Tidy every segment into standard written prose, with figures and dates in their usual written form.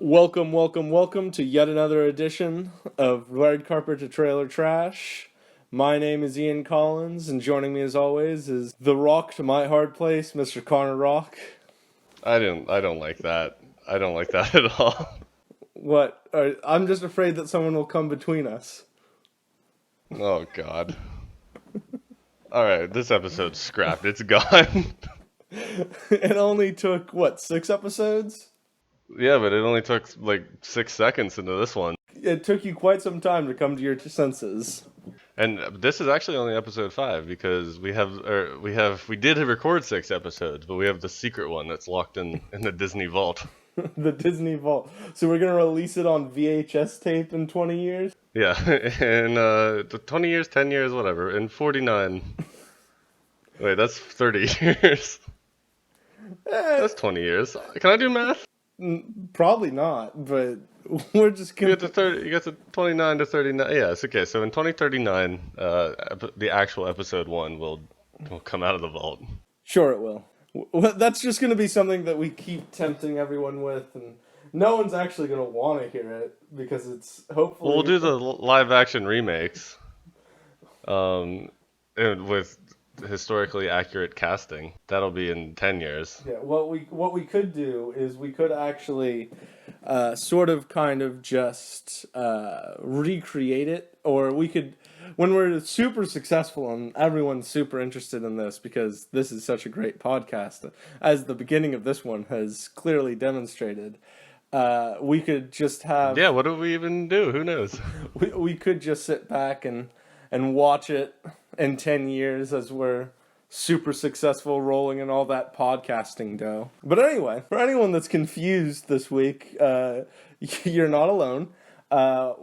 Welcome to yet another edition of Red Carpet to Trailer Trash. My name is Ian Collins, and joining me as always is the rock to my hard place, Mr. Connor Rock. I don't like that. I don't like that at all. What? I'm just afraid that someone will come between us. Oh, God. Alright, this episode's scrapped. It's gone. It only took, 6 episodes? Yeah, but it only took like 6 seconds into this one. It took you quite some time to come to your senses. And this is actually only episode 5 because we did record 6 episodes, but we have the secret one that's locked in the Disney vault. The Disney Vault. So we're going to release it on VHS tape in 20 years? Yeah, in 20 years, 10 years, whatever. In 49. Wait, that's 30 years. That's 20 years. Can I do math? Probably not, but we're just going to... You get to 29 to 39. Yeah, it's okay. So in 2039, the actual episode 1 will come out of the vault. Sure it will. That's just going to be something that we keep tempting everyone with, and no one's actually going to want to hear it, because it's hopefully... We'll do the live-action remakes and with historically accurate casting. That'll be in 10 years. Yeah, what we could do is we could actually just recreate it, or we could... When we're super successful and everyone's super interested in this, because this is such a great podcast, as the beginning of this one has clearly demonstrated, we could just have... Yeah, what do we even do? Who knows? We could just sit back and watch it in 10 years as we're super successful rolling in all that podcasting dough. But anyway, for anyone that's confused this week, you're not alone.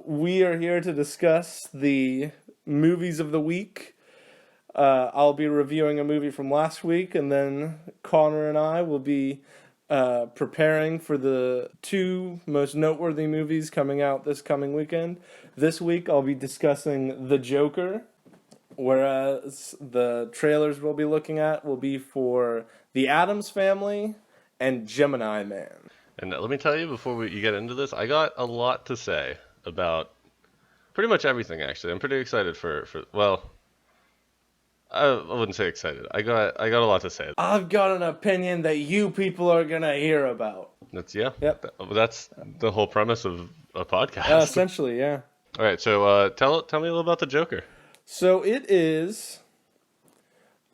We are here to discuss the movies of the week. I'll be reviewing a movie from last week, and then Connor and I will be preparing for the 2 most noteworthy movies coming out this coming weekend. This week I'll be discussing The Joker, whereas the trailers we'll be looking at will be for The Addams Family and Gemini Man. And let me tell you, before you get into this, I got a lot to say about pretty much everything, actually. I'm pretty excited for well, I wouldn't say excited. I got a lot to say. I've got an opinion that you people are going to hear about. That's the whole premise of a podcast. Essentially, yeah. All right, so tell me a little about The Joker. So it is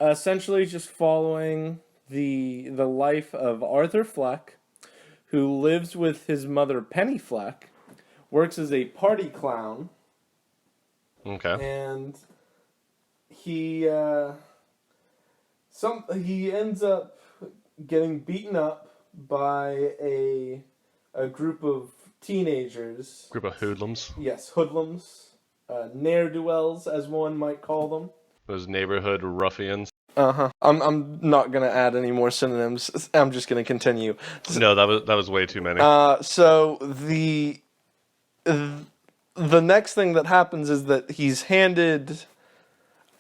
essentially just following the life of Arthur Fleck, who lives with his mother Penny Fleck, works as a party clown. Okay. And he ends up getting beaten up by a group of teenagers. Group of hoodlums. Yes, hoodlums. Ne'er-do-wells, as one might call them. Those neighborhood ruffians. Uh-huh. I'm not going to add any more synonyms. I'm just going to continue. No, that was way too many. So the next thing that happens is that he's handed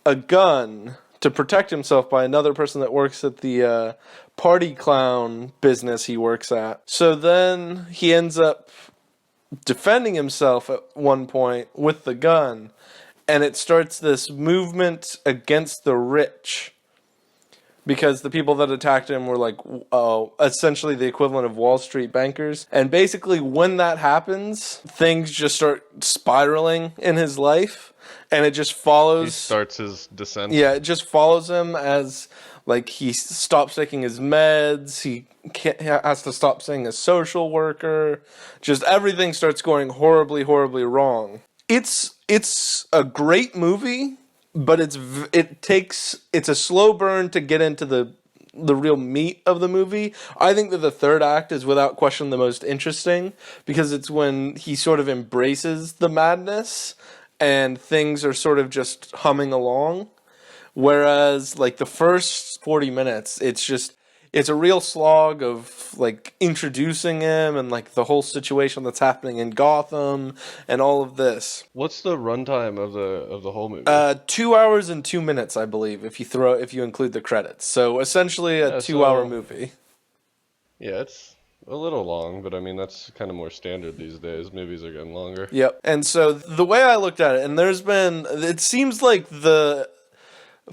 a gun to protect himself by another person that works at the party clown business he works at. So then he ends up defending himself at one point with the gun, and it starts this movement against the rich, because the people that attacked him were essentially the equivalent of Wall Street bankers. And basically when that happens, things just start spiraling in his life, and it just follows... He starts his descent. Yeah, it just follows him as, he stops taking his meds, he has to stop seeing a social worker, just everything starts going horribly, horribly wrong. It's a great movie, but it's a slow burn to get into the real meat of the movie. I think that the third act is without question the most interesting, because it's when he sort of embraces the madness and things are sort of just humming along. Whereas the first 40 minutes, it's a real slog of introducing him and the whole situation that's happening in Gotham and all of this. What's the runtime of the whole movie? 2 hours and 2 minutes, I believe, if you include the credits. So essentially a 2-hour movie. Yeah, it's A little long, but I mean that's kind of more standard these days. Movies are getting longer. Yep. And so the way I looked at it, and it seems like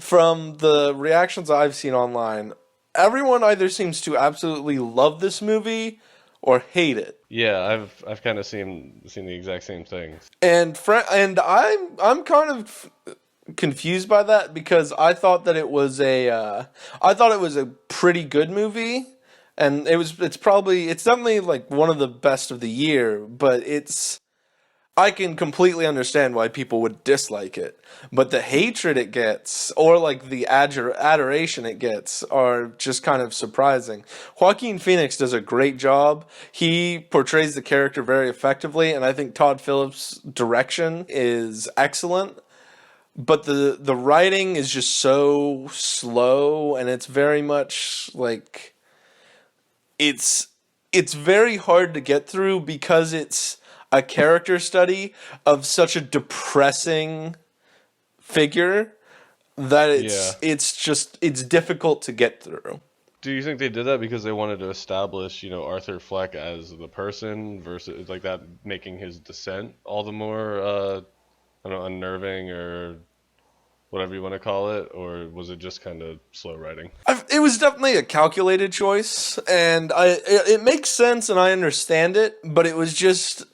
from the reactions I've seen online, everyone either seems to absolutely love this movie or hate it. Yeah, I've kind of seen the exact same things. And I'm kind of confused by that because I thought it was a pretty good movie, and it's definitely like one of the best of the year, but it's I can completely understand why people would dislike it, but the hatred it gets, or like the adoration it gets, are just kind of surprising. Joaquin Phoenix does a great job. He portrays the character very effectively, and I think Todd Phillips' direction is excellent. But the writing is just so slow, and it's very much like it's it's very hard to get through because it's a character study of such a depressing figure that Yeah. it's difficult to get through. Do you think they did that because they wanted to establish, Arthur Fleck as the person versus like that making his descent all the more, I don't know, unnerving or whatever you want to call it, or was it just kind of slow writing? It was definitely a calculated choice, and it makes sense and I understand it, but it was just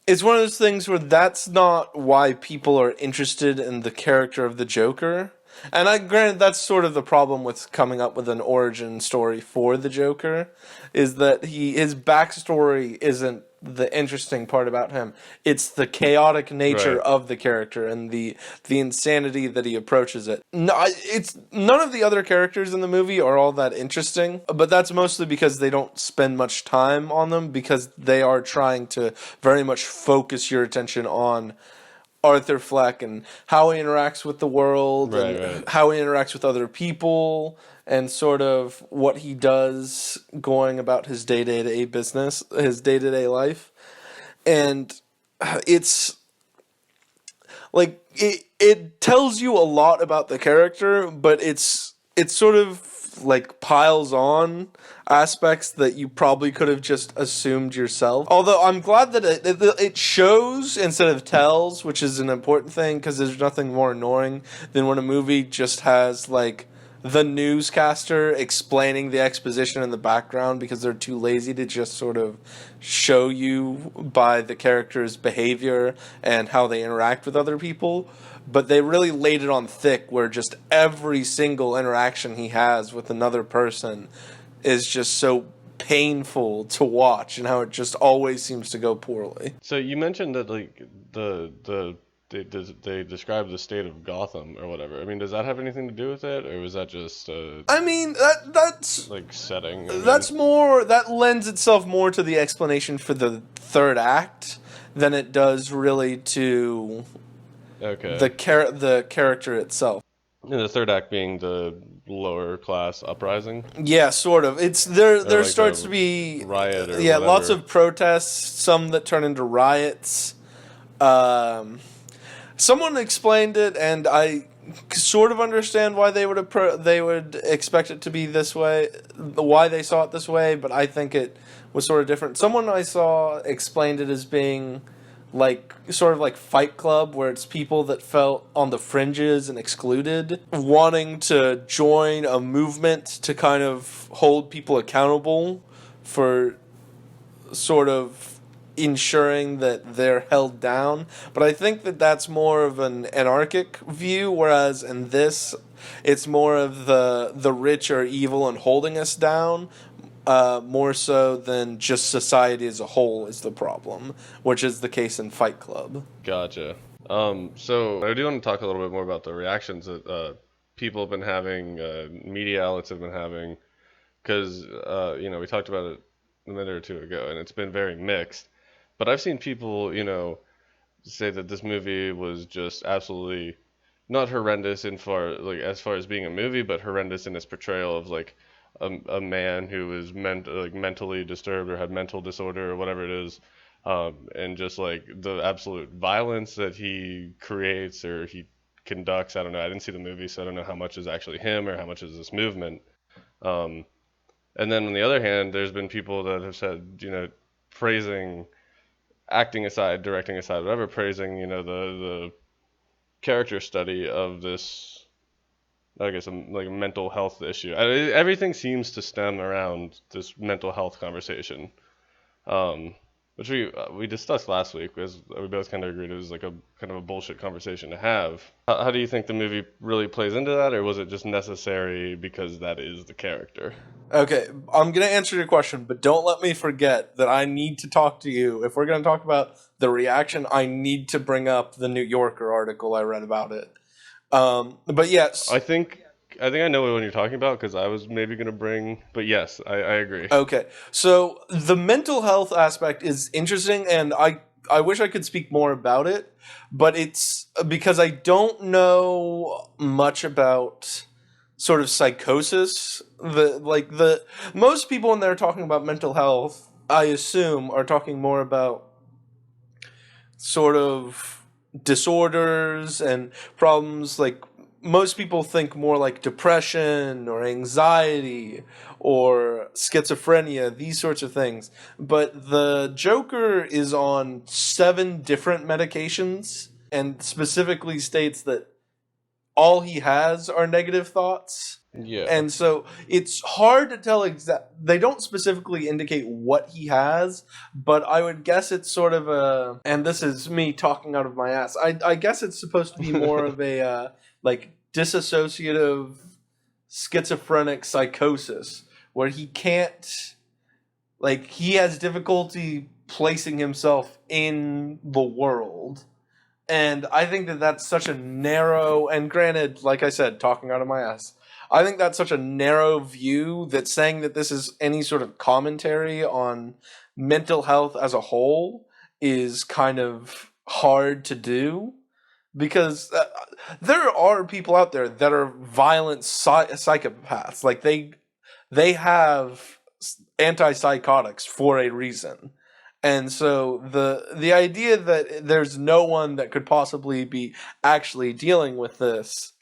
it's one of those things where that's not why people are interested in the character of the Joker. And I granted that's sort of the problem with coming up with an origin story for the Joker, is that his backstory isn't the interesting part about him. It's the chaotic nature Right. of the character and the insanity that he approaches it. No, it's none of the other characters in the movie are all that interesting, but that's mostly because they don't spend much time on them because they are trying to very much focus your attention on Arthur Fleck and how he interacts with the world Right, and right. how he interacts with other people and sort of what he does going about his day-to-day business, his day-to-day life. And it's like it tells you a lot about the character, but it's sort of like piles on aspects that you probably could have just assumed yourself. Although I'm glad that it shows instead of tells, which is an important thing because there's nothing more annoying than when a movie just has like the newscaster explaining the exposition in the background because they're too lazy to just sort of show you by the character's behavior and how they interact with other people. But they really laid it on thick where just every single interaction he has with another person is just so painful to watch and how it just always seems to go poorly. So you mentioned that like they described the state of Gotham or whatever. I mean, does that have anything to do with it, or was that just I mean, that's like setting? I mean, that's more that lends itself more to the explanation for the third act than it does really to okay. the character itself. And the third act being the lower class uprising Yeah, sort of. It's there. or There like starts the to be riot or yeah, lots whatever. of protests. Some that turn into riots. Um, Someone explained it, and I sort of understand why they would expect it to be this way, why they saw it this way. But I think it was sort of different. Someone I saw explained it as being like sort of like Fight Club, where it's people that felt on the fringes and excluded, wanting to join a movement to kind of hold people accountable for sort of ensuring that they're held down. But I think that that's more of an anarchic view, whereas in this, it's more of the rich are evil and holding us down. More so than just society as a whole is the problem, which is the case in Fight Club. Gotcha. So I do want to talk a little bit more about the reactions that people have been having, media outlets have been having, because we talked about it a minute or two ago, and it's been very mixed. But I've seen people, say that this movie was just absolutely not horrendous in far like as far as being a movie, but horrendous in its portrayal of like a man who was mentally disturbed or had mental disorder or whatever it is, and just like the absolute violence that he creates or he conducts. I don't know. I didn't see the movie, so I don't know how much is actually him or how much is this movement. Um, And then on the other hand, there's been people that have said, praising acting aside, directing aside, whatever, praising, the character study of this, I guess, like a mental health issue. Everything seems to stem around this mental health conversation, um, which we discussed last week, because we both kind of agreed it was like a kind of a bullshit conversation to have. How do you think the movie really plays into that, or was it just necessary because that is the character? Okay, I'm going to answer your question, but don't let me forget that I need to talk to you. If we're going to talk about the reaction, I need to bring up the New Yorker article I read about it. But yes. I think I know what one you're talking about, because I was maybe gonna bring, but yes, I agree. Okay, so the mental health aspect is interesting, and I wish I could speak more about it, but it's because I don't know much about sort of psychosis. The most people when they're talking about mental health, I assume, are talking more about sort of disorders and problems. Like most people think more like depression or anxiety or schizophrenia, these sorts of things. But the Joker is on 7 different medications and specifically states that all he has are negative thoughts. Yeah. And so it's hard to tell they don't specifically indicate what he has, but I would guess it's sort of a, and this is me talking out of my ass. I guess it's supposed to be more of a like dissociative schizophrenic psychosis where he can't, like, he has difficulty placing himself in the world. And I think that that's such a narrow, and granted, like I said, talking out of my ass, I think that's such a narrow view that saying that this is any sort of commentary on mental health as a whole is kind of hard to do. Because there are people out there that are violent psychopaths. Like they have antipsychotics for a reason. And so the idea that there's no one that could possibly be actually dealing with this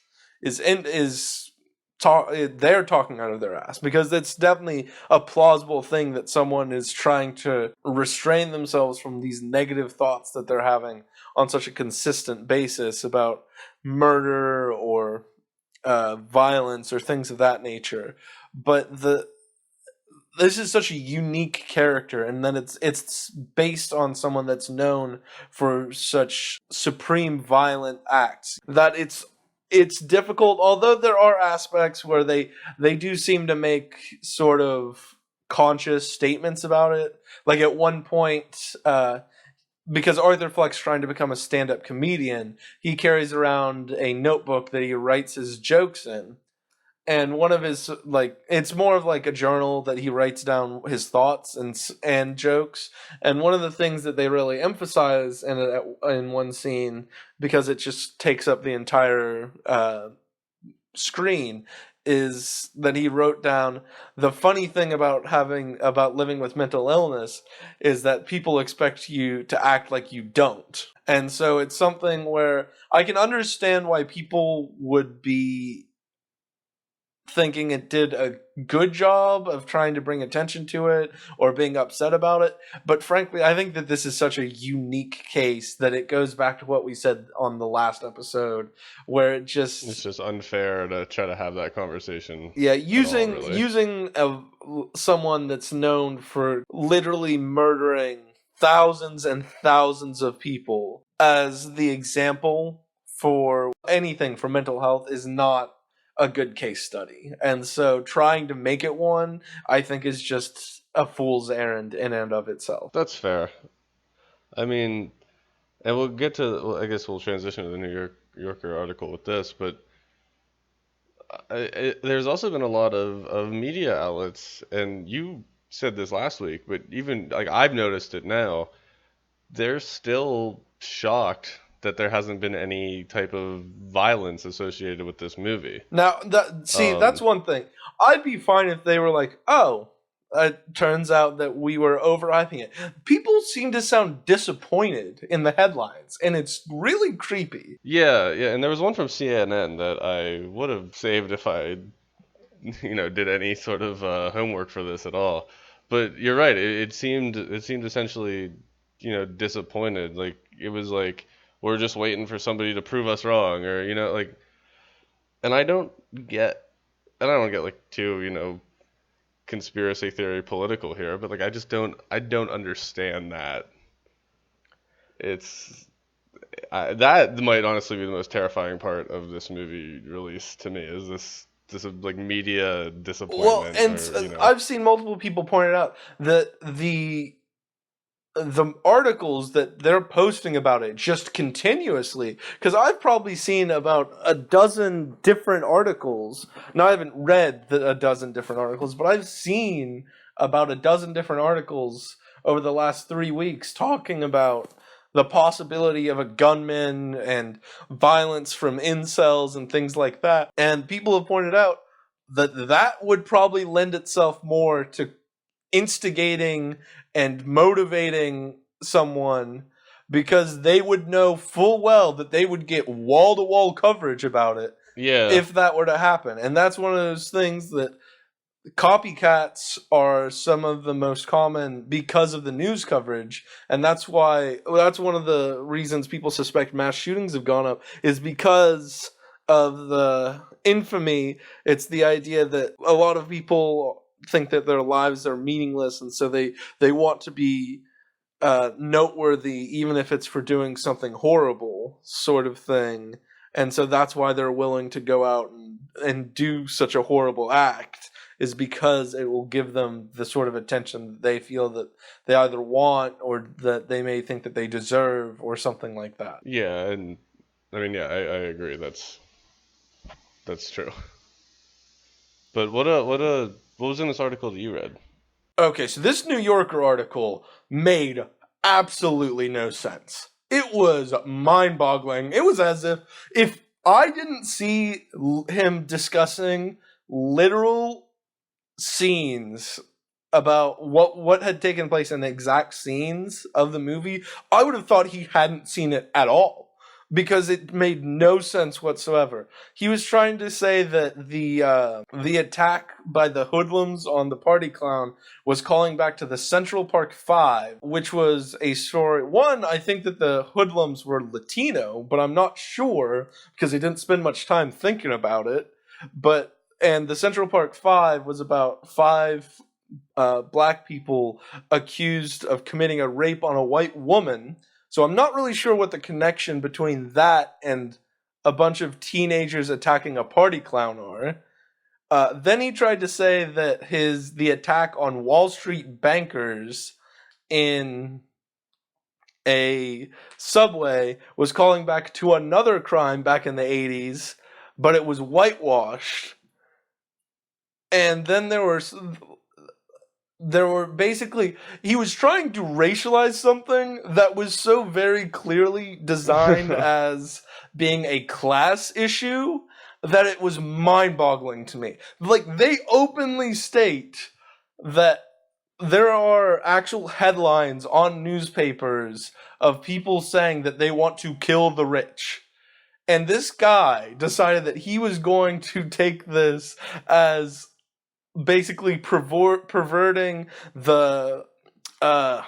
they're talking out of their ass, because it's definitely a plausible thing that someone is trying to restrain themselves from these negative thoughts that they're having on such a consistent basis about murder or violence or things of that nature. But this is such a unique character, and then it's based on someone that's known for such supreme violent acts that it's difficult. Although there are aspects where they do seem to make sort of conscious statements about it. Like at one point, because Arthur Fleck's trying to become a stand-up comedian, he carries around a notebook that he writes his jokes in. And one of his, like, it's more of like a journal that he writes down his thoughts and jokes. And one of the things that they really emphasize in one scene, because it just takes up the entire screen, is that he wrote down, the funny thing about living with mental illness is that people expect you to act like you don't. And so it's something where I can understand why people would be thinking it did a good job of trying to bring attention to it or being upset about it. But frankly, I think that this is such a unique case that it goes back to what we said on the last episode, where It's just unfair to try to have that conversation. yeah, Really. using someone that's known for literally murdering thousands and thousands of people as the example for anything for mental health is not a good case study. And so trying to make it one, I think, is just a fool's errand in and of itself. That's fair. I mean, and we'll get to. Well, I guess we'll transition to the Yorker article with this, but there's also been a lot of media outlets, and you said this last week, but even like I've noticed it now. They're still shocked that there hasn't been any type of violence associated with this movie. Now, that's one thing. I'd be fine if they were like, oh, it turns out that we were overhyping it. People seem to sound disappointed in the headlines, and it's really creepy. Yeah, and there was one from CNN that I would have saved if I did any sort of homework for this at all. But you're right. It seemed essentially, disappointed. Like it was like we're just waiting for somebody to prove us wrong, or like. And get, I don't get like too, conspiracy theory political here, but like I don't understand that. It's that might honestly be the most terrifying part of this movie release to me is this like media Well, disappointment and or I've seen multiple people point it out that the articles that they're posting about it just continuously, because I've probably seen about a dozen different articles. Now I haven't read a dozen different articles, but I've seen about a dozen different articles over the last 3 weeks talking about the possibility of a gunman and violence from incels and things like that. And people have pointed out that that would probably lend itself more to instigating and motivating someone, because they would know full well that they would get wall-to-wall coverage about it yeah. if that were to happen. And that's one of those things that copycats are some of the most common because of the news coverage. And that's one of the reasons people suspect mass shootings have gone up, is because of the infamy. It's the idea that a lot of people think that their lives are meaningless, and so they want to be noteworthy, even if it's for doing something horrible, sort of thing. And so that's why they're willing to go out and do such a horrible act, is because it will give them the sort of attention that they feel that they either want or that they may think that they deserve, or something like that. Yeah, and I mean, yeah, I agree. That's true. But what was in this article that you read? Okay, so this New Yorker article made absolutely no sense. It was mind-boggling. It was as if I didn't see him discussing literal scenes about what had taken place in the exact scenes of the movie, I would have thought he hadn't seen it at all, because it made no sense whatsoever. He was trying to say that the attack by the hoodlums on the party clown was calling back to the Central Park Five, which was a story. One, I think that the hoodlums were Latino, but I'm not sure because he didn't spend much time thinking about it. And the Central Park Five was about five black people accused of committing a rape on a white woman. So I'm not really sure what the connection between that and a bunch of teenagers attacking a party clown are. Then he tried to say that the attack on Wall Street bankers in a subway was calling back to another crime back in the 80s, but it was whitewashed. And then there were basically, he was trying to racialize something that was so very clearly designed as being a class issue that it was mind-boggling to me. Like, they openly state that there are actual headlines on newspapers of people saying that they want to kill the rich. And this guy decided that he was going to take this as basically perverting the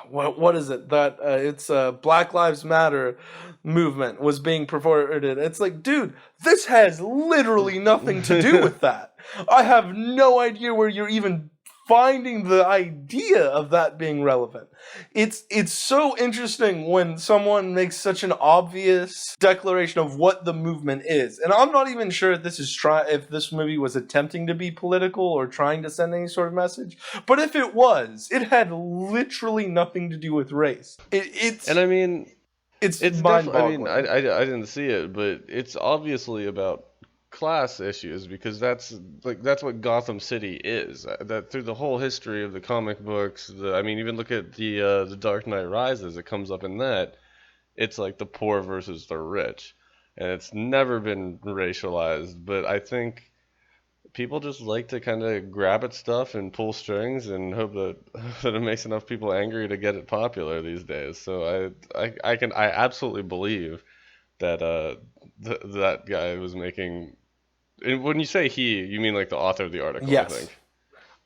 what is it that it's Black Lives Matter movement was being perverted. It's like, dude, this has literally nothing to do with that. I have no idea where you're even finding the idea of that being relevant. It's so interesting when someone makes such an obvious declaration of what the movement is. And I'm not even sure if if this movie was attempting to be political or trying to send any sort of message. But if it was, it had literally nothing to do with race. And I mean, It's it's definitely. I mean, I didn't see it, but it's obviously about class issues because that's what Gotham City is. That through the whole history of the comic books, I mean, even look at the Dark Knight Rises. It comes up in that. It's like the poor versus the rich, and it's never been racialized. But I think people just like to kind of grab at stuff and pull strings and hope that that it makes enough people angry to get it popular these days. So I absolutely believe that that guy was making And when you say he, you mean like the author of the article, I Yes. think.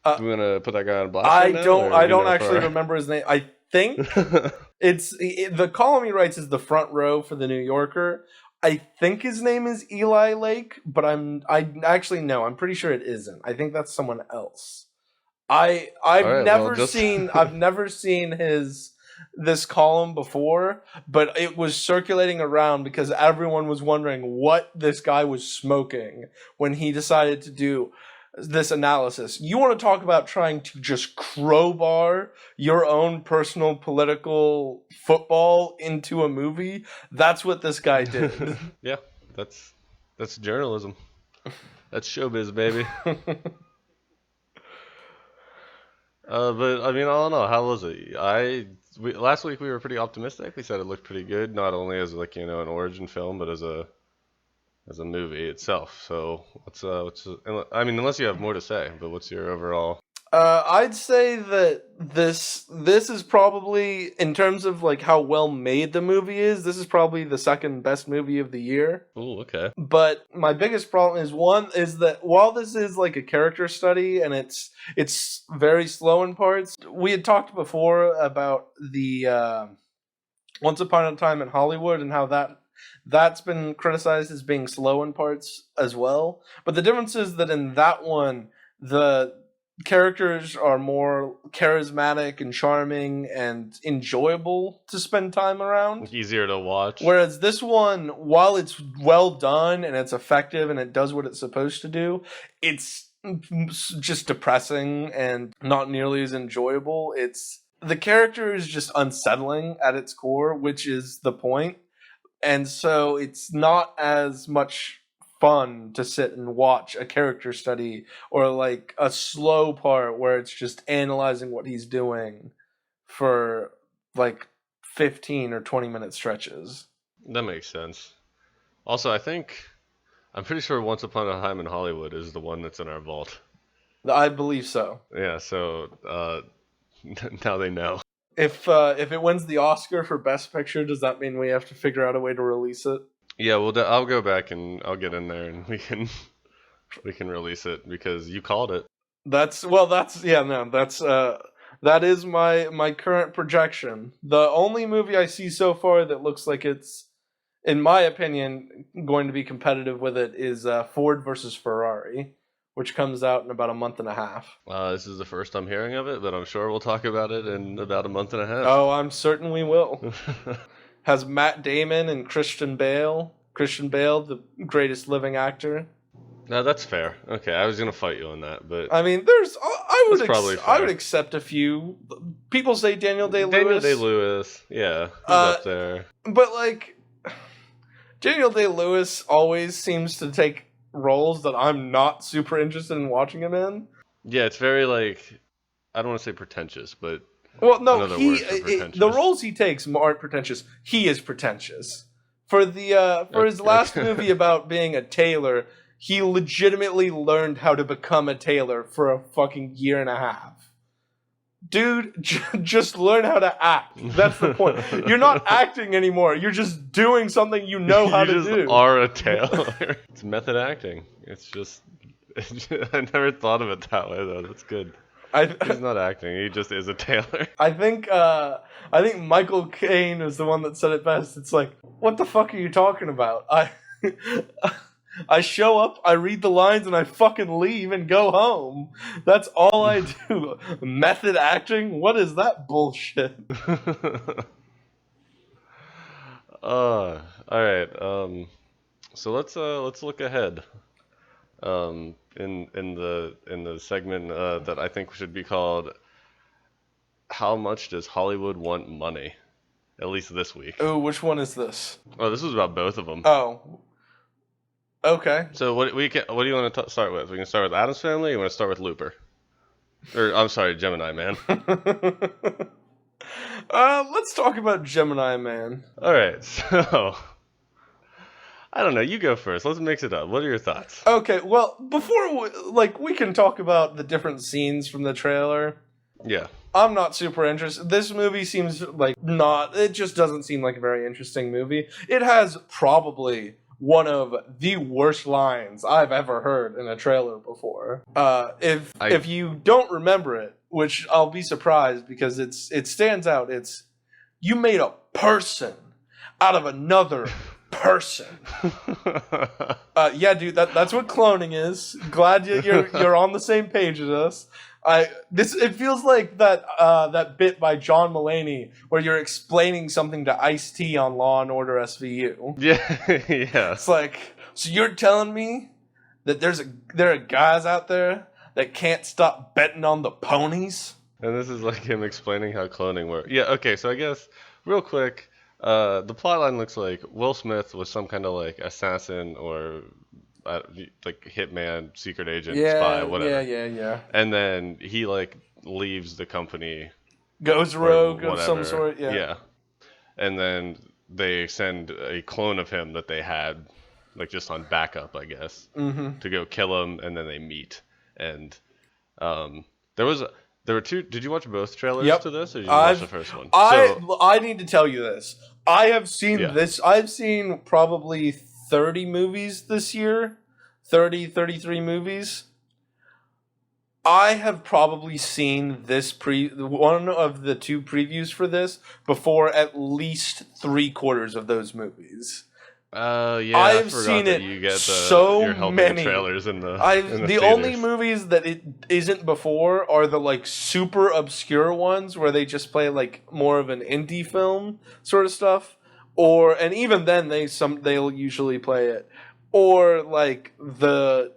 Uh, Do we want to put that guy on blast right now, or I we don't know actually for remember his name. I think our... the column he writes is the front row for the New Yorker. I think his name is Eli Lake, but I actually no, I'm pretty sure it isn't. I think that's someone else. All right, well, just I've never seen his this column before, but it was circulating around because everyone was wondering what this guy was smoking when he decided to do this analysis. You want to talk about trying to just crowbar your own personal political football into a movie? That's what this guy did. yeah, that's journalism. That's showbiz, baby. But I mean, all in all, how was it? Last week we were pretty optimistic. We said it looked pretty good, not only as like an origin film, but as a movie itself. So I mean, unless you have more to say, but what's your overall? I'd say that this is probably, in terms of like how well made the movie is, this is probably the second best movie of the year. Oh, okay. But my biggest problem is one is that while this is like a character study and it's very slow in parts, we had talked before about the Once Upon a Time in Hollywood and how that's been criticized as being slow in parts as well. But the difference is that in that one, the characters are more charismatic and charming and enjoyable to spend time around. Easier to watch. Whereas this one, while it's well done and it's effective and it does what it's supposed to do, it's just depressing and not nearly as enjoyable. The character is just unsettling at its core, which is the point. And so it's not as much fun to sit and watch a character study or like a slow part where it's just analyzing what he's doing for like 15 or 20-minute stretches. That makes sense. Also, I'm pretty sure Once Upon a Time in Hollywood is the one that's in our vault. I believe so. Yeah, so now they know. If it wins the Oscar for Best Picture, does that mean we have to figure out a way to release it? Yeah, well, I'll go back and I'll get in there and we can release it because you called it. That is my current projection. The only movie I see so far that looks like it's, in my opinion, going to be competitive with it is Ford versus Ferrari, which comes out in about a month and a half. This is the first I'm hearing of it, but I'm sure we'll talk about it in about a month and a half. Oh, I'm certain we will. Has Matt Damon and Christian Bale. Christian Bale, the greatest living actor. No, that's fair. Okay, I was gonna fight you on that, but I mean, I would accept a few. People say Daniel Day-Lewis. Daniel Day-Lewis, yeah, he's up there. But like, Daniel Day-Lewis always seems to take roles that I'm not super interested in watching him in. Yeah, it's very like, I don't want to say pretentious, but well, no, the roles he takes aren't pretentious. He is pretentious. For his last movie about being a tailor, he legitimately learned how to become a tailor for a fucking year and a half. Dude, just learn how to act. That's the point. You're not acting anymore. You're just doing something you know how to do. You just are a tailor. It's method acting. It's just, I never thought of it that way though. That's good. He's not acting. He just is a tailor. I think Michael Caine is the one that said it best. It's like, what the fuck are you talking about? I show up, I read the lines, and I fucking leave and go home. That's all I do. Method acting? What is that bullshit? All right. So let's look ahead. In the segment that I think should be called "How Much Does Hollywood Want Money?" At least this week. Oh, which one is this? Oh, this was about both of them. Oh, okay. So what do you want to start with? We can start with Addams Family. Or you want to start with Looper? Or I'm sorry, Gemini Man. Let's talk about Gemini Man. All right, so. I don't know. You go first. Let's mix it up. What are your thoughts? Okay, well, before we can talk about the different scenes from the trailer. Yeah. I'm not super interested. This movie seems like it just doesn't seem like a very interesting movie. It has probably one of the worst lines I've ever heard in a trailer before. If you don't remember it, which I'll be surprised because it stands out. It's you made a person out of another person. Yeah, dude, that's what cloning is. Glad you're on the same page as us. It feels like that bit by John Mulaney where you're explaining something to Ice-T on Law and Order SVU. Yeah, yeah. It's like, so you're telling me that there are guys out there that can't stop betting on the ponies? And this is like him explaining how cloning works. Yeah, okay, so I guess real quick, the plotline looks like Will Smith was some kind of like assassin or like hitman, secret agent, spy, whatever. Yeah. And then he like leaves the company Goes or rogue of some whatever. sort, yeah. Yeah. And then they send a clone of him that they had, like just on backup, I guess, to go kill him, and then they meet. And there were two. Did you watch both trailers to this, or did you watch the first one? I need to tell you this. I have seen this. I've seen probably 30 movies this year. 33 movies. I have probably seen one of the two previews for this before at least 3/4 of those movies. Yeah, I've I forgot seen that it you get so you're many trailers in the the only movies that it isn't before are the like super obscure ones where they just play like more of an indie film sort of stuff, and even then they'll usually play it, or like the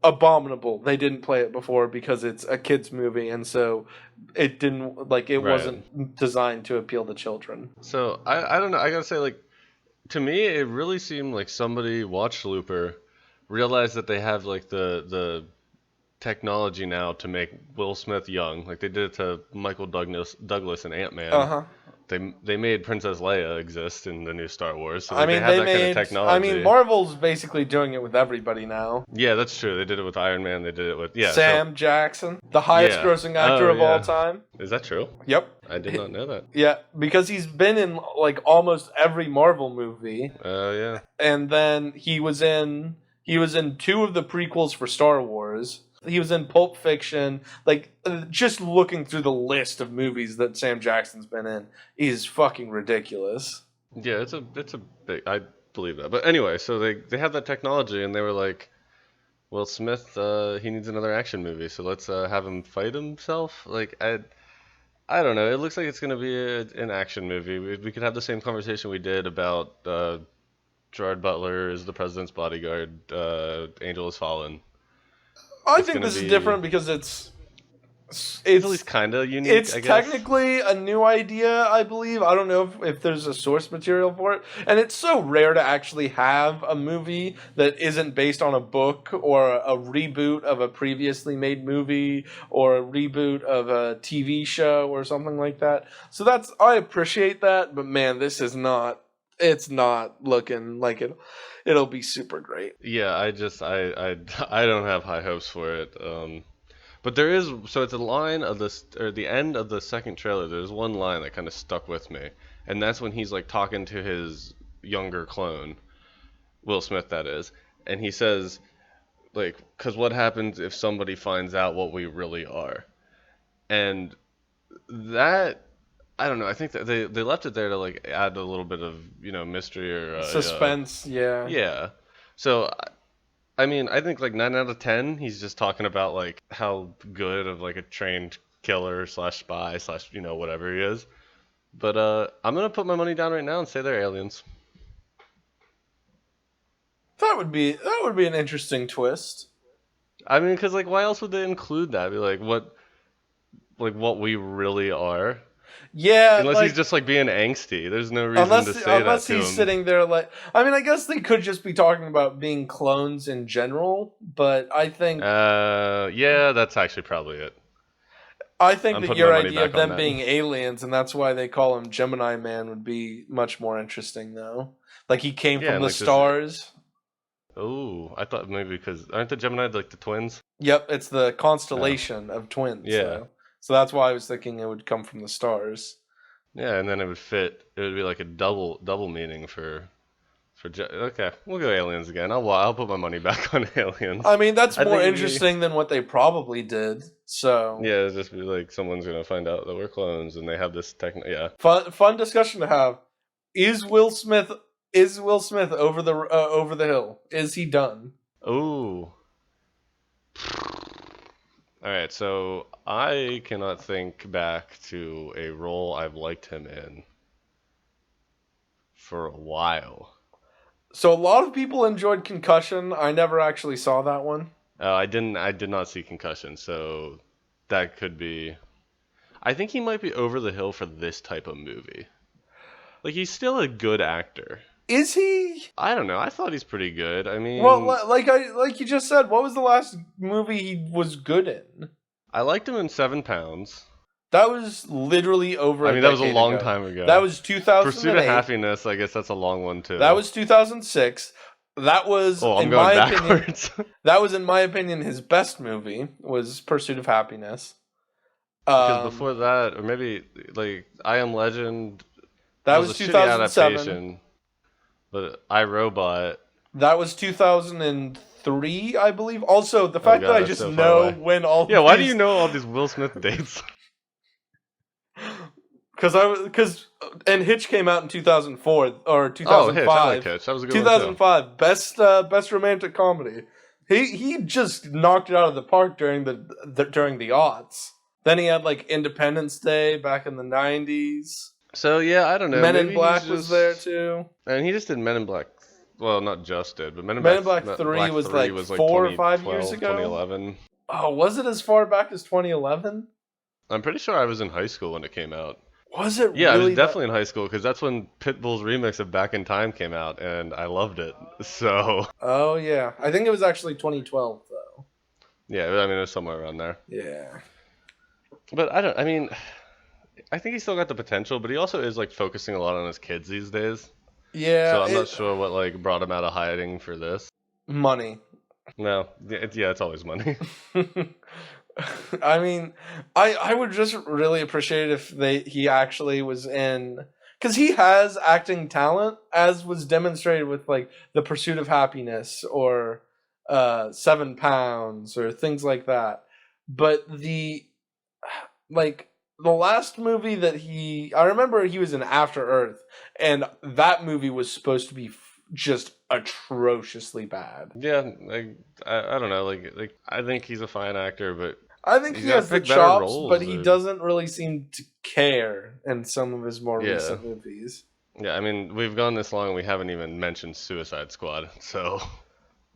Abominable. They didn't play it before because it's a kids movie, and so it wasn't designed to appeal to children. So I don't know. I gotta say, like, to me, it really seemed like somebody watched Looper, realized that they have like the technology now to make Will Smith young. Like they did it to Michael Douglas and Ant-Man. They made Princess Leia exist in the new Star Wars. So they have that kind of technology. Marvel's basically doing it with everybody now. Yeah, that's true. They did it with Iron Man. They did it with Sam Jackson, the highest grossing actor of all time. Is that true? Yep. I did not know that. Yeah, because he's been in like almost every Marvel movie. Yeah. And then he was in two of the prequels for Star Wars. He was in Pulp Fiction. Like, just looking through the list of movies that Sam Jackson's been in is fucking ridiculous. Yeah, it's a big. I believe that. But anyway, so they have that technology, and they were like, Will Smith, he needs another action movie, so let's have him fight himself. Like, I don't know. It looks like it's gonna be an action movie. We could have the same conversation we did about Gerard Butler is the president's bodyguard. Angel Has Fallen. I think this is different because it's at least kind of unique. It's I guess. technically a new idea, I believe. I don't know if there's a source material for it, and it's so rare to actually have a movie that isn't based on a book or a reboot of a previously made movie or a reboot of a TV show or something like that. So I appreciate that, but man, this is not. It's not looking like it'll be super great. Yeah, I don't have high hopes for it. But there is, so at the line of this, or the end of the second trailer, there's one line that kind of stuck with me, and that's when he's like talking to his younger clone, Will Smith, that is, and he says, like, because what happens if somebody finds out what we really are? And that, I don't know, I think that they left it there to like add a little bit of, mystery or suspense, yeah. Yeah. So I mean, I think like 9 out of 10, he's just talking about like how good of like a trained killer / spy / whatever he is. But I'm gonna put my money down right now and say they're aliens. That would be an interesting twist. I mean, because like, why else would they include that? Be like, what we really are. Yeah, unless he's just like being angsty. There's no reason to say that to him. Unless he's sitting there like, I mean, I guess they could just be talking about being clones in general, but I think yeah, that's actually probably it. I think that your idea of them being aliens, and that's why they call him Gemini Man, would be much more interesting, though. Like he came from the stars. Oh, I thought maybe because aren't the Gemini like the twins? Yep, it's the constellation of twins. Yeah. So that's why I was thinking it would come from the stars. Yeah, and then it would fit. It would be like a double meaning for Okay, we'll go aliens again. I'll put my money back on aliens. I mean, that's I more think it'd be interesting than what they probably did. So, yeah, it'd just be like someone's gonna find out that we're clones and they have this yeah. fun discussion to have. Is Will Smith over the hill? Is he done? Ooh. All right, so I cannot think back to a role I've liked him in for a while. So a lot of people enjoyed Concussion. I never actually saw that one. I did not see Concussion, so that could be. I think he might be over the hill for this type of movie. Like he's still a good actor. Is he? I don't know. I thought he's pretty good. I Well, mean, like you just said, what was the last movie he was good in? I liked him in 7 Pounds. That was literally over I a mean, that was a decade long ago. time ago. That was Pursuit of 2008. Happiness, I guess that's a long one too. That was 2006. That was, Oh, I'm in going my backwards. opinion, that was in my opinion his best movie was Pursuit of Happiness. Because before that, or maybe like I Am Legend, That was was a shitty 2007. adaptation. But I, Robot. That was 2003, I believe. Also, the Oh fact god, that I that's just so far know away. when all Yeah, why do these, you know all these Will Smith dates? because and Hitch came out in 2004 or Oh, Hitch, I like 2005. Hitch. That was a good one too. 2005, best romantic comedy. He just knocked it out of the park during during the aughts. Then he had like Independence Day back in the 90s. So yeah, I don't know. Men in Maybe Black he's was just. there too. And he just did Men in Black. Well, not just did, but Men in Black 3 was like 4 or 5 years 2012, ago. 2011. Oh, was it as far back as 2011? I'm pretty sure I was in high school when it came out. Was it Yeah, really I was definitely in high school because that's when Pitbull's remix of Back in Time came out, and I loved it. So Oh, yeah. I think it was actually 2012, though. yeah, I mean it was somewhere around there. Yeah. But I don't. I mean, I think he's still got the potential, but he also is like focusing a lot on his kids these days. Yeah. So I'm not sure what like brought him out of hiding for this. Money. No, yeah, it's always money. I mean, I would just really appreciate if he actually was in, because he has acting talent, as was demonstrated with like The Pursuit of Happiness or 7 Pounds or things like that. But the last movie that I remember he was in After Earth, and that movie was supposed to be just atrociously bad. Yeah, like I don't know, like I think he's a fine actor, but I think he's he got to has the pick better chops, roles, but he dude. doesn't really seem to care in some of his more Yeah. recent movies. Yeah, I mean we've gone this long and we haven't even mentioned Suicide Squad, so.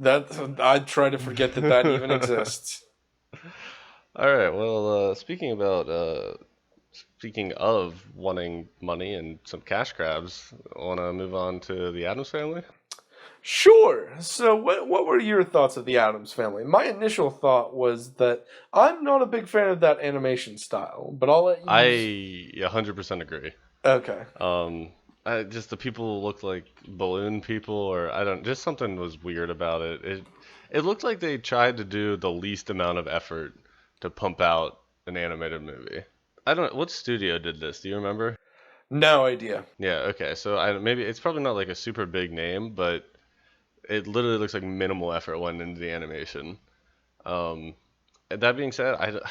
I try to forget that even exists. All right. Well, speaking of wanting money and some cash grabs, want to move on to the Addams Family? Sure. So, what were your thoughts of the Addams Family? My initial thought was that I'm not a big fan of that animation style, but I'll let you. I 100% agree. Okay. Just the people looked like balloon people, or I don't. Just something was weird about it. It looked like they tried to do the least amount of effort to pump out an animated movie. I don't. What studio did this? Do you remember? No idea. Yeah. Okay. So maybe it's probably not like a super big name, but it literally looks like minimal effort went into the animation. That being said,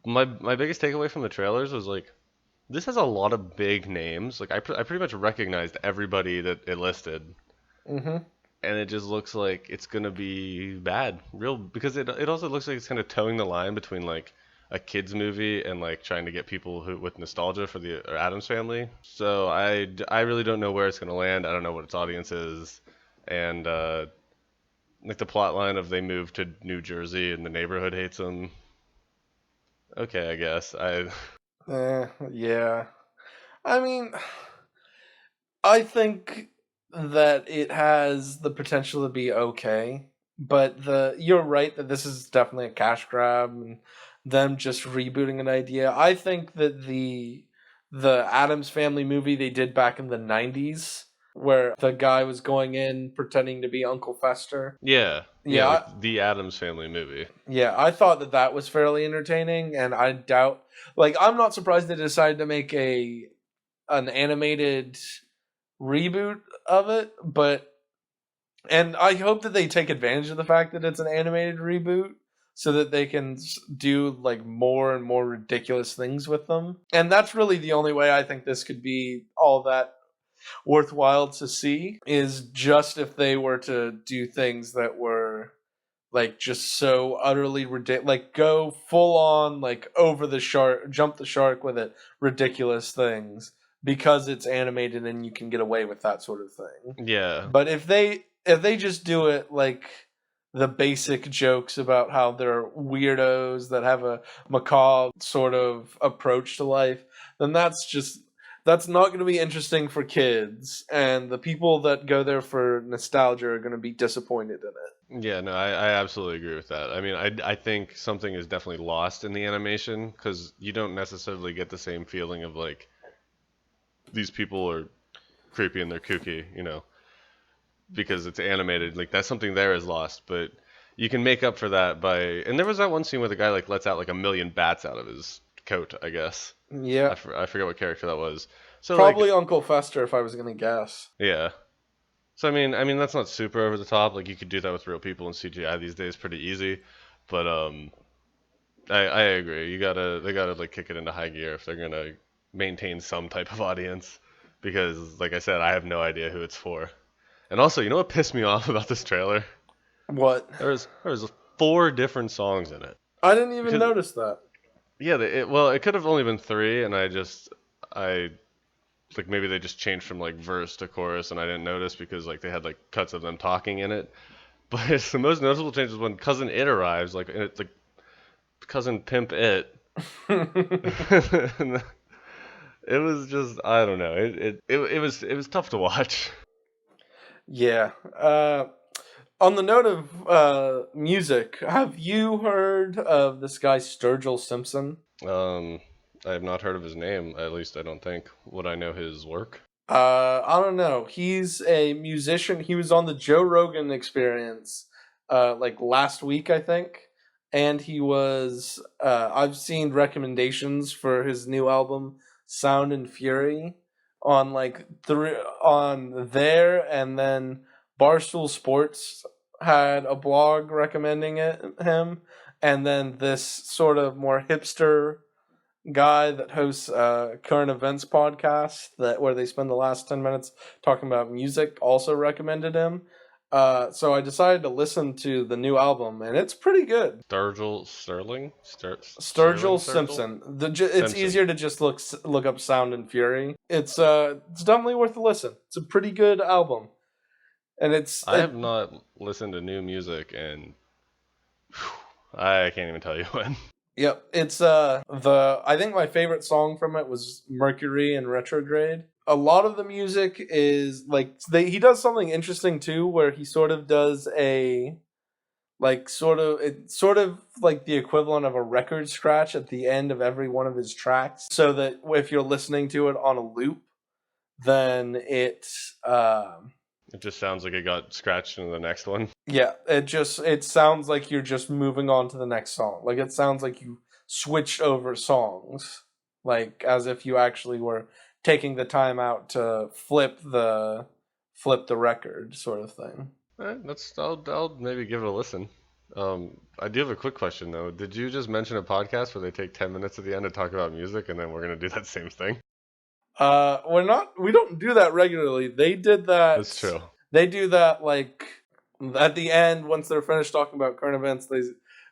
my biggest takeaway from the trailers was like this has a lot of big names. Like I pretty much recognized everybody that it listed, Mm-hmm. and it just looks like it's gonna be bad, real because it also looks like it's kind of towing the line between like a kids movie and like trying to get people who with nostalgia for the Addams Family. So I really don't know where it's gonna land. I don't know what its audience is, and like the plot line of they move to New Jersey and the neighborhood hates them. Okay, I guess Yeah. I mean, I think that it has the potential to be okay, but you're right that this is definitely a cash grab and them just rebooting an idea. I think that the Addams Family movie they did back in the 90s where the guy was going in pretending to be Uncle Fester. yeah, Yeah, like the Addams Family movie. yeah, I thought that was fairly entertaining, and I doubt, like, I'm not surprised they decided to make an animated reboot of it, but and I hope that they take advantage of the fact that it's an animated reboot so that they can do like more and more ridiculous things with them. And that's really the only way I think this could be all that worthwhile to see, is just if they were to do things that were like just so utterly ridiculous, like go full on like over the shark, jump the shark with it, ridiculous things, because it's animated and you can get away with that sort of thing. Yeah. But if they just do it like the basic jokes about how they're weirdos that have a macabre sort of approach to life, then that's not going to be interesting for kids, and the people that go there for nostalgia are going to be disappointed in it. Yeah, no, I absolutely agree with that. I mean, I think something is definitely lost in the animation because you don't necessarily get the same feeling of like these people are creepy and they're kooky, because it's animated. Like that's something there is lost, but you can make up for that by. And there was that one scene where the guy like lets out like a million bats out of his coat, I guess. Yeah, I forget what character that was. So probably like, Uncle Fester if I was going to guess. yeah. So I mean that's not super over the top. Like you could do that with real people in CGI these days pretty easy. But I agree. They gotta like kick it into high gear if they're gonna maintain some type of audience. Because like I said, I have no idea who it's for. And also, you know what pissed me off about this trailer? What? There was 4 different songs in it. I didn't even Because notice that. yeah, well, it could have only been 3, and I like maybe they just changed from like verse to chorus, and I didn't notice because like they had like cuts of them talking in it. But the most noticeable change is when Cousin It arrives, like and it's like Cousin Pimp It. And it was just I don't know. It was tough to watch. Yeah. On the note of music, have you heard of this guy Sturgill Simpson? Um, I have not heard of his name. At least I don't think. Would I know his work? I don't know. He's a musician. He was on the Joe Rogan Experience, like last week, I think. And he was. I've seen recommendations for his new album, Sound and Fury, on like on there, and then Barstool Sports had a blog recommending him, and then this sort of more hipster guy that hosts a current events podcast that where they spend the last 10 minutes talking about music also recommended him. So I decided to listen to the new album, and it's pretty good. Sturgill Sterling? Sturgill Sturgill? Simpson. It's Simpson. easier to just look up Sound and Fury. It's definitely worth a listen. It's a pretty good album, and I have not listened to new music and I can't even tell you when. yep. It's I think my favorite song from it was Mercury in Retrograde. A lot of the music is like he does something interesting too, where he sort of does a like it's sort of like the equivalent of a record scratch at the end of every one of his tracks, so that if you're listening to it on a loop, then It just sounds like it got scratched into the next one. yeah, it sounds like you're just moving on to the next song. Like it sounds like you switched over songs, like as if you actually were taking the time out to flip the record, sort of thing. I'll maybe give it a listen. I do have a quick question though. Did you just mention a podcast where they take 10 minutes at the end to talk about music and then we're gonna do that same thing? We don't do that regularly. They did that. That's true. They do that like at the end once they're finished talking about current events.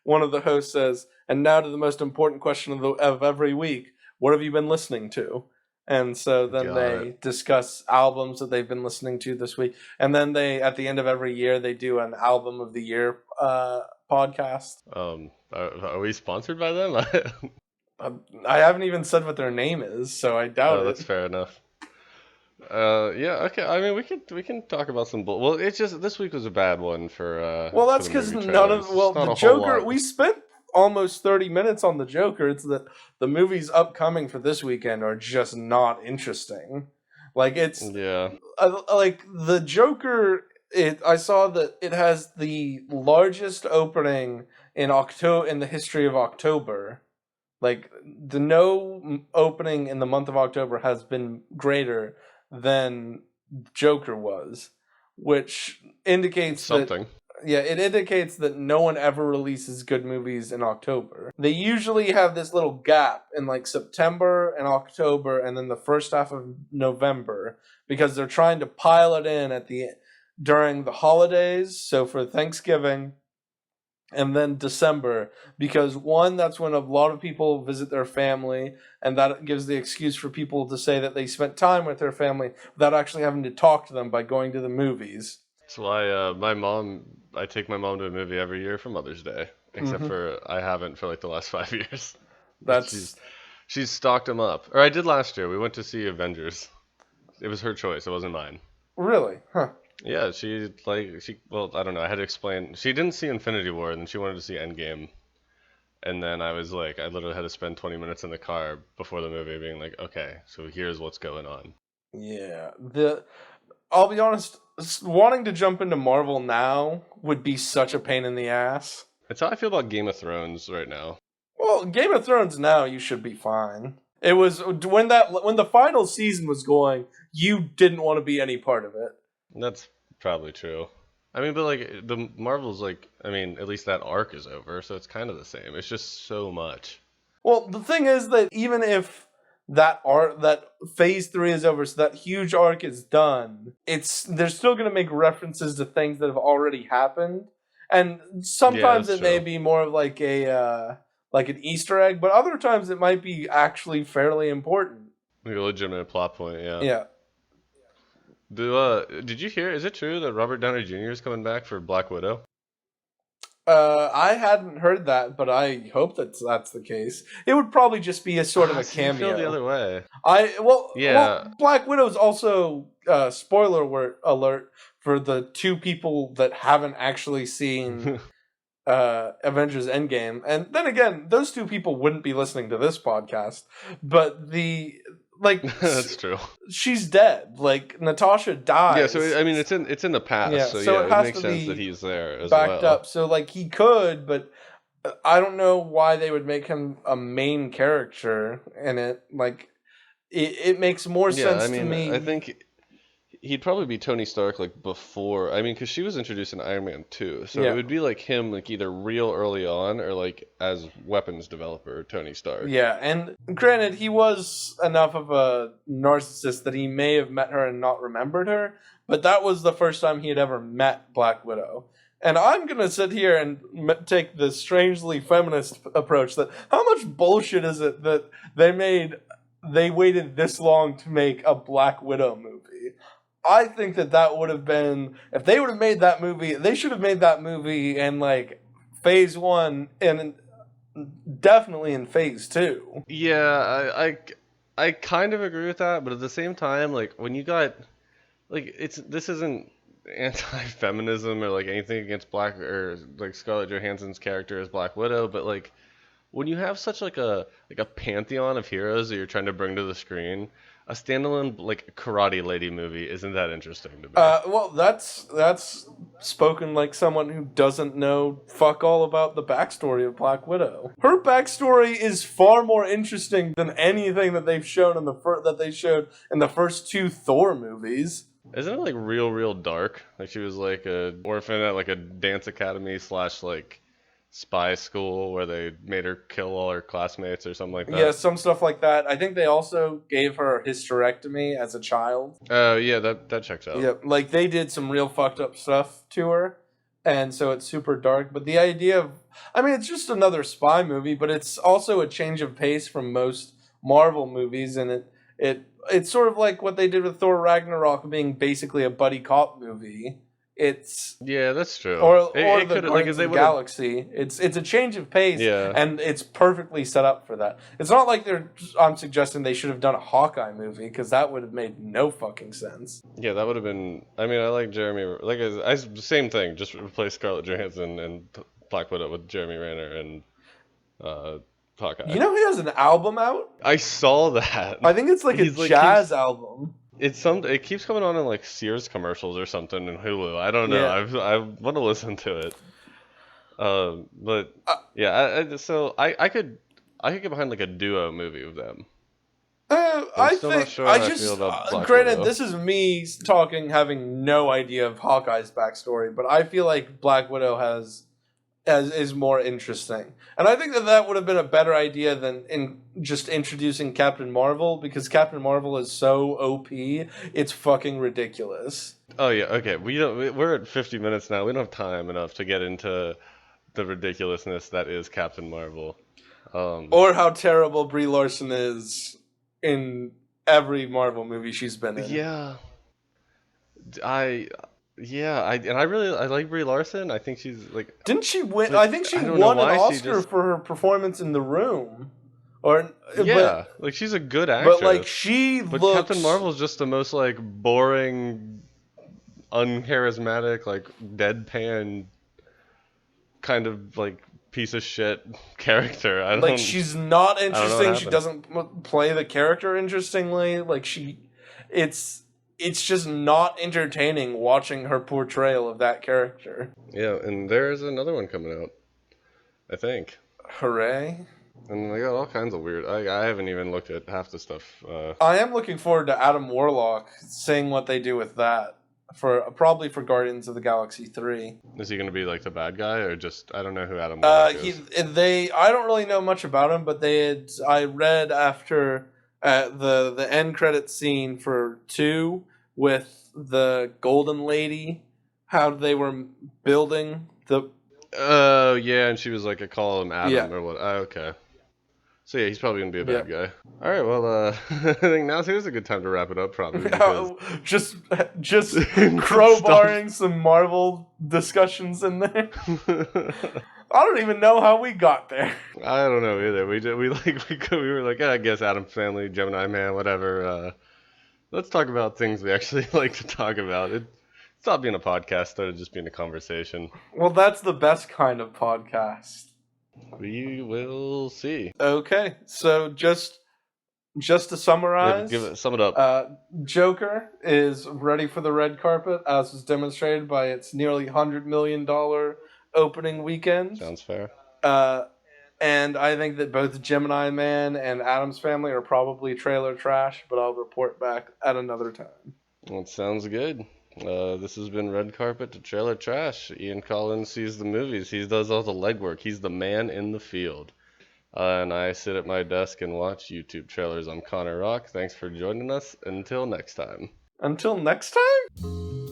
One of the hosts says, "And now to the most important question of every week: what have you been listening to?" And so then Got they it. discuss albums that they've been listening to this week, and then at the end of every year they do an album of the year podcast. Are we sponsored by them? I haven't even said what their name is, so I doubt Oh, it. that's fair enough. Yeah, okay. I mean, we can talk about some bull. Well, it's just this week was a bad one Well, for that's the because movie trailers. It's not the a whole Joker. lot. We spent almost 30 minutes on the Joker. It's that the movies upcoming for this weekend are just not interesting. Like it's Yeah. like the Joker. I saw that it has the largest opening in the history of October. Like no opening in the month of October has been greater than Joker was, which indicates that Something. yeah, it indicates that no one ever releases good movies in October. They usually have this little gap in like September and October and then the first half of November because they're trying to pile it in at the during the holidays, so for Thanksgiving and then December because one, that's when a lot of people visit their family and that gives the excuse for people to say that they spent time with their family without actually having to talk to them by going to the movies. That's why I take my mom to a movie every year for Mother's Day. Except Mm-hmm. for I haven't for like the last 5 years. But That's she's stocked them up. Or I did last year. We went to see Avengers. It was her choice. It wasn't mine. really, huh? Yeah, well, I don't know. I had to explain. She didn't see Infinity War, and then she wanted to see Endgame. And then I was like, I literally had to spend 20 minutes in the car before the movie, being like, okay, so here's what's going on. Yeah, I'll be honest, wanting to jump into Marvel now would be such a pain in the ass. That's how I feel about Game of Thrones right now. Well, Game of Thrones now you should be fine. It was when the final season was going, you didn't want to be any part of it. That's probably true. I mean, but like the Marvel's like, I mean, at least that arc is over, so it's kind of the same. It's just so much. Well, the thing is that even if that phase 3 is over, so that huge arc is done, they're still going to make references to things that have already happened, and sometimes that's it may true. be more of like like an Easter egg, but other times it might be actually fairly important. Like a legitimate plot point, yeah. Yeah. Did you hear? Is it true that Robert Downey Jr. is coming back for Black Widow? I hadn't heard that, but I hope that's the case. It would probably just be a sort of a See, I feel the cameo. other way. Well, Yeah. Black Widow's also spoiler alert for the two people that haven't actually seen Avengers Endgame, and then again, those two people wouldn't be listening to this podcast. But That's true. she's dead. Like Natasha dies. Yeah, so I mean, it's in the past, Yeah, so so yeah, it it has makes to sense be that he's there as backed well. up. So like he could, but I don't know why they would make him a main character in it. Like it makes more Yeah, sense I mean, to me. I think he'd probably be Tony Stark like before. I mean, because she was introduced in Iron Man 2, so it would be like him, like either real early on or like as weapons developer Tony Stark. Yeah, and granted, he was enough of a narcissist that he may have met her and not remembered her, but that was the first time he had ever met Black Widow. And I'm going to sit here and take the strangely feminist approach that how much bullshit is it that they waited this long to make a Black Widow movie? I think that would have been, if they would have made that movie, they should have made that movie in like phase 1 and definitely in phase 2. Yeah, I kind of agree with that, but at the same time, like when you got like this isn't anti-feminism or like anything against Black or like Scarlett Johansson's character as Black Widow, but like when you have such like a pantheon of heroes that you're trying to bring to the screen, a standalone like karate lady movie isn't that interesting to me. Well, that's spoken like someone who doesn't know fuck all about the backstory of Black Widow. Her backstory is far more interesting than anything that they've shown that they showed in the first two Thor movies. Isn't it like real dark? Like she was like a orphan at like a dance academy slash like spy school where they made her kill all her classmates or something like that. Yeah, some stuff like that. I think they also gave her a hysterectomy as a child. Oh yeah, that checks out. Yeah, like they did some real fucked up stuff to her, and so it's super dark. But the idea of, I mean, it's just another spy movie, but it's also a change of pace from most Marvel movies, and it's sort of like what they did with Thor Ragnarok being basically a buddy cop movie. Yeah, that's true. Or it the could like Guardians if they of the would Galaxy. It's a change of pace, Yeah. and it's perfectly set up for that. It's not like I'm suggesting they should have done a Hawkeye movie because that would have made no fucking sense. Yeah, that would have been. I mean, I like Jeremy. Like same thing. Just replace Scarlett Johansson and Black Widow with Jeremy Renner and Hawkeye. You know he has an album out? I saw that. I think it's like a jazz album. It keeps coming on in like Sears commercials or something in Hulu. I don't know. Yeah. I want to listen to it. But yeah, so I could get behind like a duo movie with them. I'm I still not think sure I how I feel just about Black granted Widow. this is me talking, having no idea of Hawkeye's backstory, but I feel like Black Widow is more interesting, and I think that would have been a better idea than in just introducing Captain Marvel, because Captain Marvel is so OP, it's fucking ridiculous. Oh yeah, okay. We're at 50 minutes now. We don't have time enough to get into the ridiculousness that is Captain Marvel. Or how terrible Brie Larson is in every Marvel movie she's been in. Yeah, I, and I like Brie Larson. I think she's like, Didn't she win? but I think she I don't know won an why she Oscar just, for her performance in The Room. Or yeah, like she's a good but like actress. she But Captain looks Marvel's just the most like boring, uncharismatic, like deadpan kind of like piece of shit character. like she's not I don't know what interesting. She happened. doesn't play the character interestingly. Like it's it's just not entertaining watching her portrayal of that character. Yeah, and there's another one coming out, I think. Hooray! And they got all kinds of weird. I haven't even looked at half the stuff. I am looking forward to Adam Warlock, seeing what they do with that for probably for Guardians of the Galaxy 3. Is he gonna be like the bad guy or just I don't know who Adam Warlock He is. they I don't really know much about him, but I read after the end credit scene for 2 with the Golden Lady, how they were building the Oh yeah, and she was like, I call him Adam yeah or what? Oh, okay. So yeah, he's probably gonna be a yeah. bad guy. All right, well, I think here's a good time to wrap it up, probably because just Stop. crowbarring some Marvel discussions in there. I don't even know how we got there. I don't know either. We were like, I guess Addams Family, Gemini Man, whatever. Let's talk about things we actually like to talk about. It stopped being a podcast, started just being a conversation. Well, that's the best kind of podcast. We will see. Okay, so just to summarize, Sum it up. Joker is ready for the red carpet, as was demonstrated by its nearly $100 million opening weekend. Sounds fair. And I think that both Gemini Man and Addams Family are probably trailer trash, but I'll report back at another time. Well, it sounds good. This has been Red Carpet to Trailer Trash. Ian Collins sees the movies. He does all the legwork. He's the man in the field. And I sit at my desk and watch YouTube trailers. I'm Connor Rock. Thanks for joining us. Until next time. Until next time?